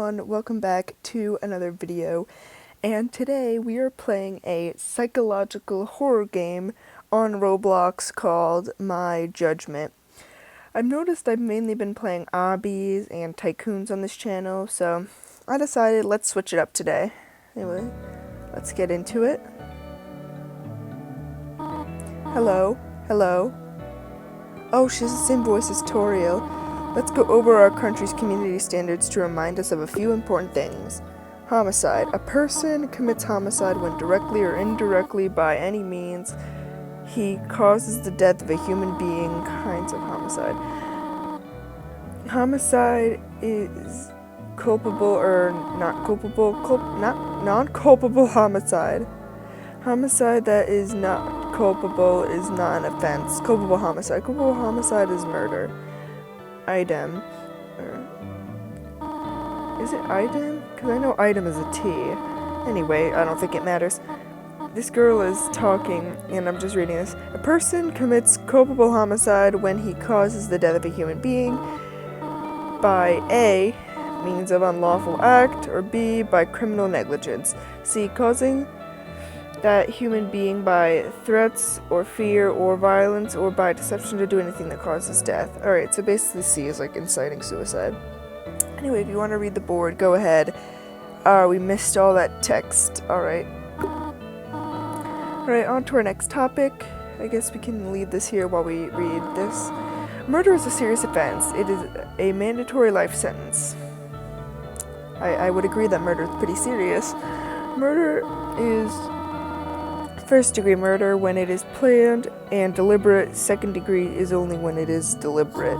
everyone, welcome back to another video, and today we are playing a psychological horror game on Roblox called Judgement. I've noticed I've mainly been playing obbies and tycoons on this channel, so I decided let's switch it up today. Anyway, let's get into it. Hello, hello. Oh, she's the same voice as Toriel. Let's go over our country's community standards to remind us of a few important things. Homicide. A person commits homicide when directly or indirectly by any means he causes the death of a human being. Kinds of homicide. Homicide is culpable or not culpable, non-culpable homicide. Homicide that is not culpable is not an offense. Culpable homicide. Culpable homicide is murder. Item. Is it item? Because I know item is a T. Anyway, I don't think it matters. This girl is talking, and I'm just reading this. A person commits culpable homicide when he causes the death of a human being by A, means of unlawful act, or B, by criminal negligence. C, causing that human being by threats or fear or violence or by deception to do anything that causes death. Alright, so basically C is like inciting suicide. Anyway, if you want to read the board, go ahead. We missed all that text. Alright. Alright, on to our next topic. I guess we can leave this here while we read this. Murder is a serious offense. It is a mandatory life sentence. I would agree that murder is pretty serious. Murder is first-degree murder when it is planned and deliberate. Second degree is only when it is deliberate.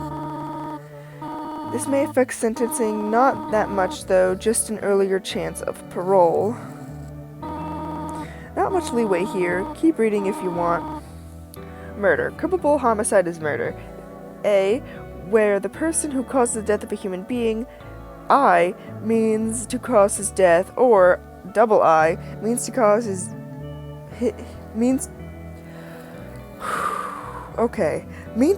This may affect sentencing, not that much though, just an earlier chance of parole. Not much leeway here. Keep reading if you want. Murder. Culpable homicide is murder. A, where the person who caused the death of a human being, I, means to cause his death, or double I, means to cause his means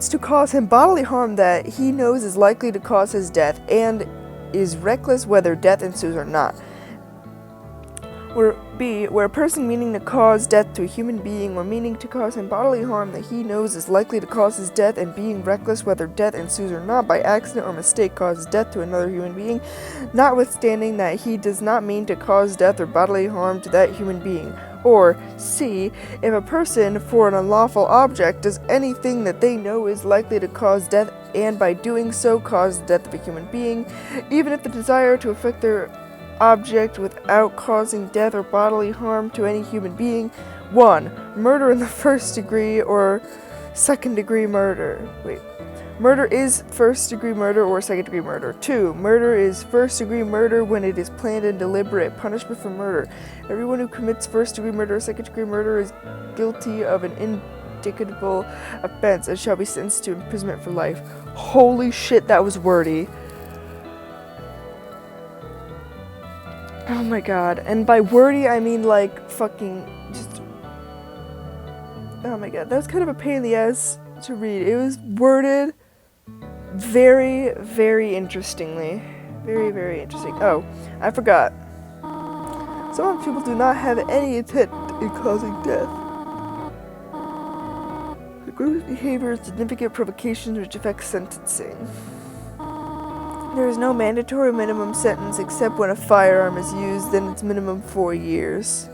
to cause him bodily harm that he knows is likely to cause his death and is reckless whether death ensues or not. Or B, where a person meaning to cause death to a human being or meaning to cause him bodily harm that he knows is likely to cause his death and being reckless whether death ensues or not by accident or mistake causes death to another human being, notwithstanding that he does not mean to cause death or bodily harm to that human being. Or C, if a person, for an unlawful object, does anything that they know is likely to cause death and by doing so cause the death of a human being, even if the desire to affect their object without causing death or bodily harm to any human being. 1. Murder in the first degree or second degree murder. Murder is first degree murder or second degree murder. 2. Murder is first degree murder when it is planned and deliberate. Punishment for murder. Everyone who commits first degree murder or second degree murder is guilty of an indictable offense and shall be sentenced to imprisonment for life. Holy shit, that was wordy. Oh my god. And by wordy, I mean like fucking just... Oh my god, that was kind of a pain in the ass to read. It was worded very, very interestingly. Very, very interesting. Oh, I forgot. Some people do not have any intent in causing death. The group's behavior is significant provocations which affect sentencing. There is no mandatory minimum sentence except when a firearm is used, then it's minimum 4 years.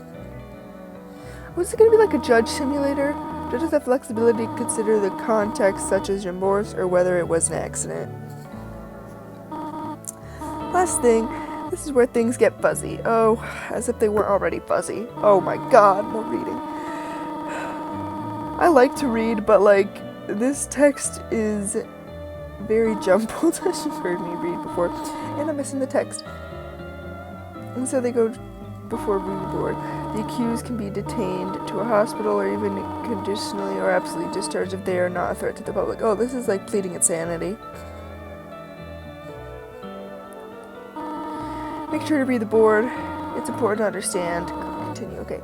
Was it going to be like a judge simulator? Judges have flexibility to consider the context such as remorse or whether it was an accident. Last thing, this is where things get fuzzy. Oh, as if they weren't already fuzzy. Oh my god, more reading. I like to read, but like, this text is very jumbled, as you've heard me read before, and I'm missing the text. And so they go before reading board. The accused can be detained to a hospital or even conditionally or absolutely discharged if they are not a threat to the public. Oh, this is like pleading insanity. Make sure to read the board. It's important to understand. Continue. Okay.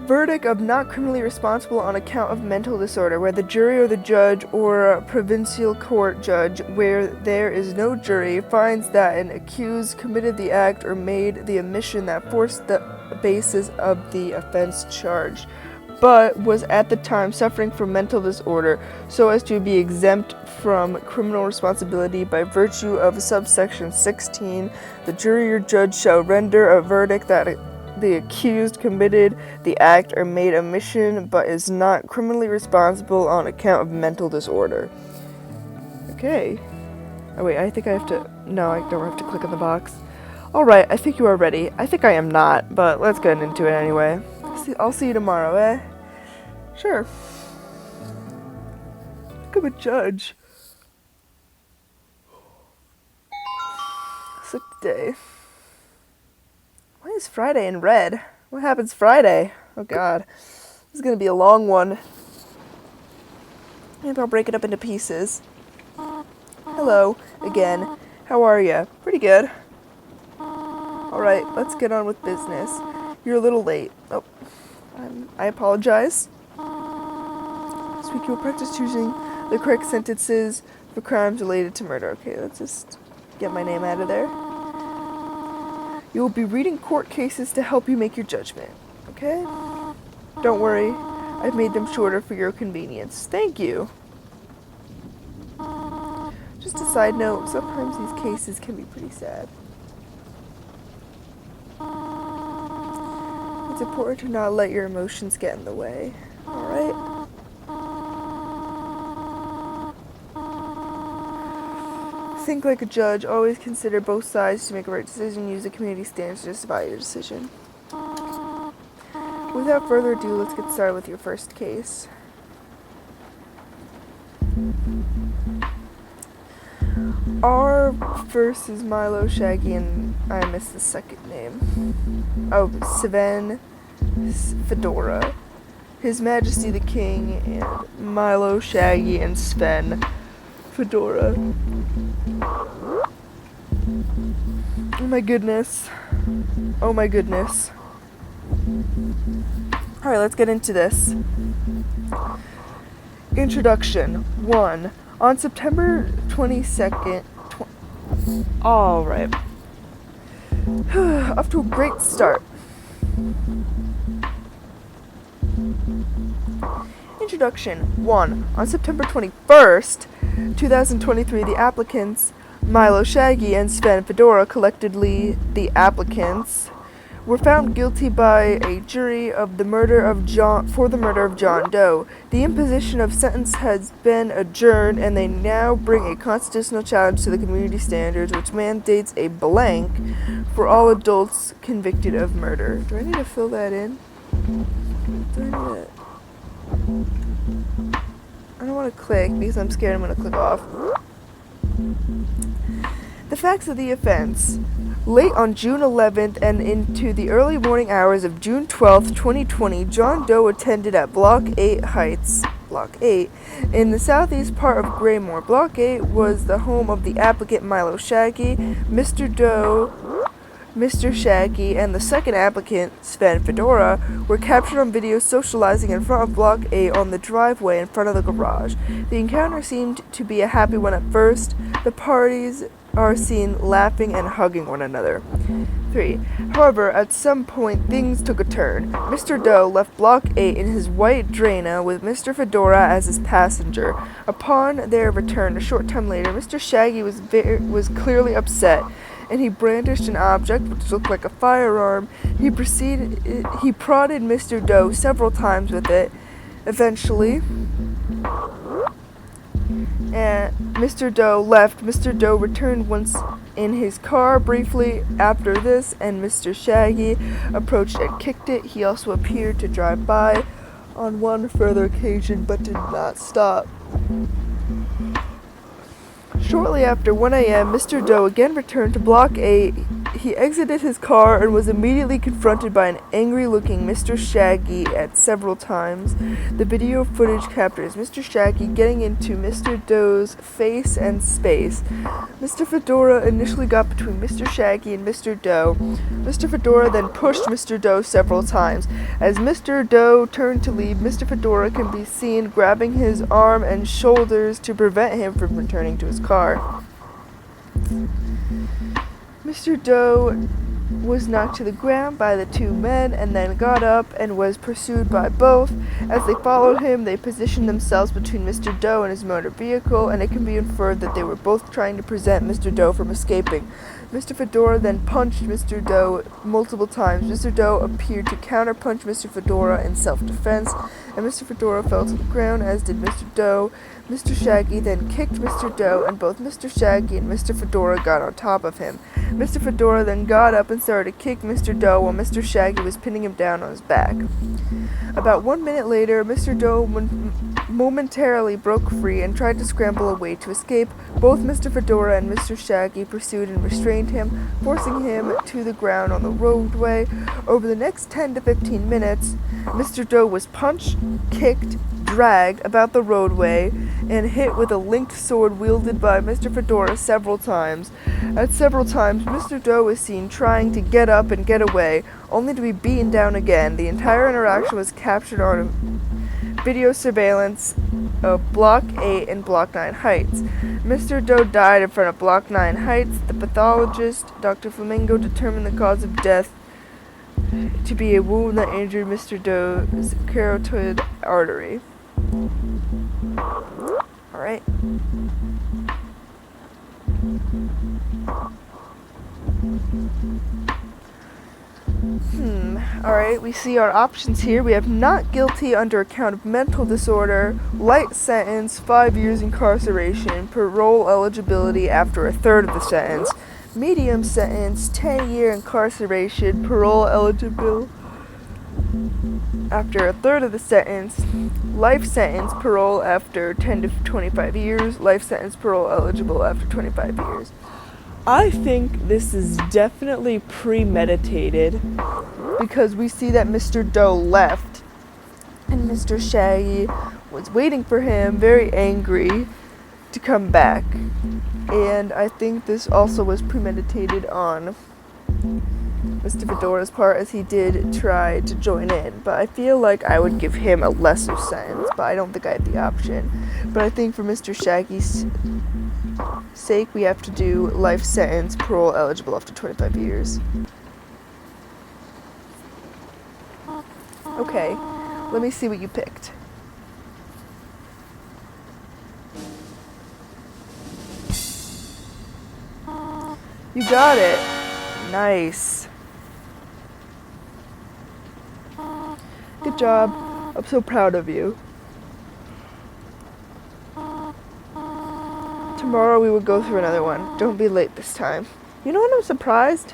Verdict of not criminally responsible on account of mental disorder, where the jury or the judge or a provincial court judge, where there is no jury, finds that an accused committed the act or made the omission that forced the basis of the offense charged, but was at the time suffering from mental disorder, so as to be exempt from criminal responsibility by virtue of subsection 16. The jury or judge shall render a verdict that the accused committed the act or made omission but is not criminally responsible on account of mental disorder. Okay. Oh wait, I think I have to... No, I don't have to click on the box. Alright, I think you are ready. I think I am not, but let's get into it anyway. I'll see you tomorrow, eh? Sure. Become a judge. Sick day. Why is Friday in red? What happens Friday? Oh god. This is gonna be a long one. Maybe I'll break it up into pieces. Hello, again. How are ya? Pretty good. Alright, let's get on with business. You're a little late. Oh, I apologize. This week you'll practice choosing the correct sentences for crimes related to murder. Okay, let's just get my name out of there. You will be reading court cases to help you make your judgment, okay? Don't worry, I've made them shorter for your convenience. Thank you. Just a side note, sometimes these cases can be pretty sad. It's important to not let your emotions get in the way, alright? Think like a judge. Always consider both sides to make a right decision. Use the community standards to justify your decision. Without further ado, let's get started with your first case. R versus Milo, Shaggy, and I missed the second name. Oh, Sven Fedora. His Majesty the King, and Milo, Shaggy, and Sven Fedora. Oh my goodness. Oh my goodness. Alright, let's get into this. Introduction 1. On September 22nd... Alright. Off to a great start. Introduction 1. On September 21st, 2023, the applicants Milo, Shaggy, and Sven Fedora, collectively the applicants, were found guilty by a jury of the murder of John Doe. The imposition of sentence has been adjourned, and they now bring a constitutional challenge to the community standards, which mandates a blank for all adults convicted of murder. Do I need to fill that in? Do I need to... I don't want to click because I'm scared I'm going to click off. The facts of the offense. Late on June 11th and into the early morning hours of June 12th, 2020, John Doe attended at Block 8 Heights, Block 8, in the southeast part of Graymore. Block 8 was the home of the applicant Milo Shaggy. Mr. Doe, Mr. Shaggy, and the second applicant, Sven Fedora, were captured on video socializing in front of Block 8 on the driveway in front of the garage. The encounter seemed to be a happy one at first. The parties are seen laughing and hugging one another. 3. However, at some point, things took a turn. Mr. Doe left Block 8 in his white Drana with Mr. Fedora as his passenger. Upon their return a short time later, Mr. Shaggy was clearly upset, and he brandished an object which looked like a firearm. He prodded Mr. Doe several times with it. Eventually, Mr. Doe left. Mr. Doe returned once in his car briefly after this, and Mr. Shaggy approached and kicked it. He also appeared to drive by on one further occasion, but did not stop. Shortly after 1 a.m., Mr. Doe again returned to Block 8. He exited his car and was immediately confronted by an angry-looking Mr. Shaggy at several times. The video footage captures Mr. Shaggy getting into Mr. Doe's face and space. Mr. Fedora initially got between Mr. Shaggy and Mr. Doe. Mr. Fedora then pushed Mr. Doe several times. As Mr. Doe turned to leave, Mr. Fedora can be seen grabbing his arm and shoulders to prevent him from returning to his car. Mr. Doe was knocked to the ground by the two men and then got up and was pursued by both. As they followed him, they positioned themselves between Mr. Doe and his motor vehicle, and it can be inferred that they were both trying to prevent Mr. Doe from escaping. Mr. Fedora then punched Mr. Doe multiple times. Mr. Doe appeared to counterpunch Mr. Fedora in self-defense, and Mr. Fedora fell to the ground, as did Mr. Doe. Mr. Shaggy then kicked Mr. Doe, and both Mr. Shaggy and Mr. Fedora got on top of him. Mr. Fedora then got up and started to kick Mr. Doe while Mr. Shaggy was pinning him down on his back. About 1 minute later, Mr. Doe momentarily broke free and tried to scramble away to escape. Both Mr. Fedora and Mr. Shaggy pursued and restrained him, forcing him to the ground on the roadway. Over the next 10 to 15 minutes, Mr. Doe was punched, kicked, dragged about the roadway, and hit with a linked sword wielded by Mr. Fedora several times. At several times, Mr. Doe was seen trying to get up and get away, only to be beaten down again. The entire interaction was captured on video surveillance of Block 8 and Block 9 Heights. Mr. Doe died in front of Block 9 Heights. The pathologist, Dr. Flamingo, determined the cause of death to be a wound that injured Mr. Doe's carotid artery. Alright. Alright, we see our options here. We have not guilty under account of mental disorder, light sentence, 5 years incarceration, parole eligibility after a third of the sentence, medium sentence, 10-year incarceration, parole eligible after a third of the sentence, life sentence, parole after 10 to 25 years, life sentence, parole eligible after 25 years. I think this is definitely premeditated because we see that Mr. Doe left and Mr. Shaggy was waiting for him, very angry, to come back. And I think this also was premeditated on Mr. Fedora's part, as he did try to join in. But I feel like I would give him a lesser sentence, but I don't think I have the option. But I think for Mr. Shaggy's sake, we have to do life sentence, parole eligible after 25 years. Okay, let me see what you picked. You got it. Nice. Good job. I'm so proud of you. Tomorrow we will go through another one. Don't be late this time. You know what, I'm surprised?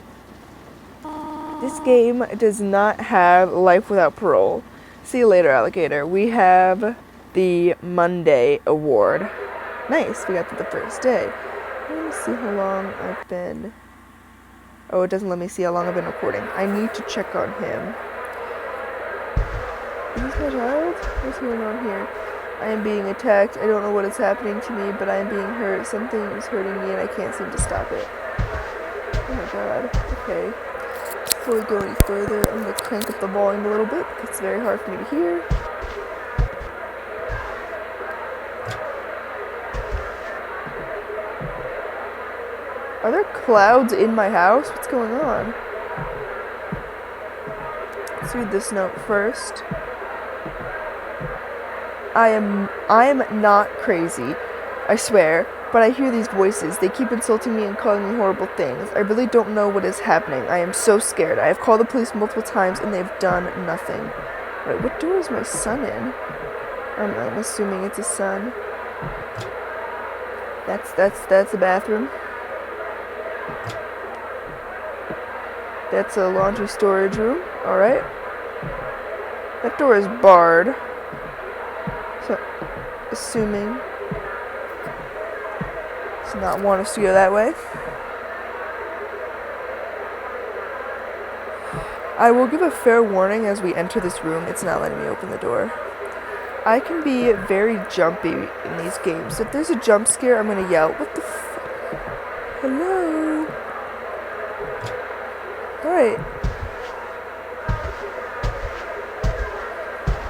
This game does not have life without parole. See you later, alligator. We have the Monday award. Nice, we got to the first day. Let me see how long I've been... Oh, it doesn't let me see how long I've been recording. I need to check on him. Is this my child? What's going on here? I am being attacked. I don't know what is happening to me, but I am being hurt. Something is hurting me and I can't seem to stop it. Oh my god. Okay. Before we go any further, I'm going to crank up the volume a little bit because it's very hard for me to hear. Are there clouds in my house? What's going on? Let's read this note first. I am not crazy, I swear, but I hear these voices. They keep insulting me and calling me horrible things. I really don't know what is happening. I am so scared. I have called the police multiple times and they've done nothing. Wait, what door is my son in? I'm assuming it's his son. That's the bathroom. That's a laundry storage room. Alright. That door is barred. So, assuming does not want us to go that way. I will give a fair warning as we enter this room. It's not letting me open the door. I can be very jumpy in these games. If there's a jump scare, I'm gonna yell, "What the f-? Hello?" Alright.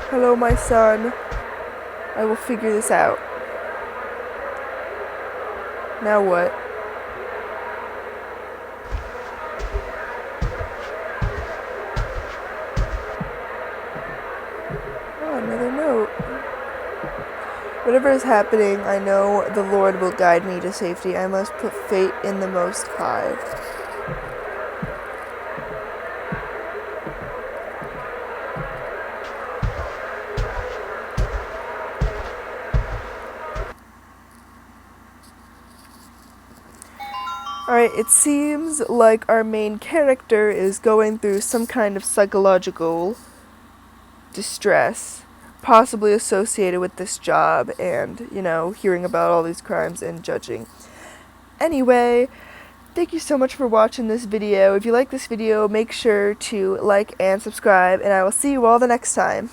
Hello, my son. I will figure this out. Now what? Oh, another note. Whatever is happening, I know the Lord will guide me to safety. I must put fate in the Most High. Alright, it seems like our main character is going through some kind of psychological distress, possibly associated with this job and, hearing about all these crimes and judging. Anyway, thank you so much for watching this video. If you like this video, make sure to like and subscribe, and I will see you all the next time.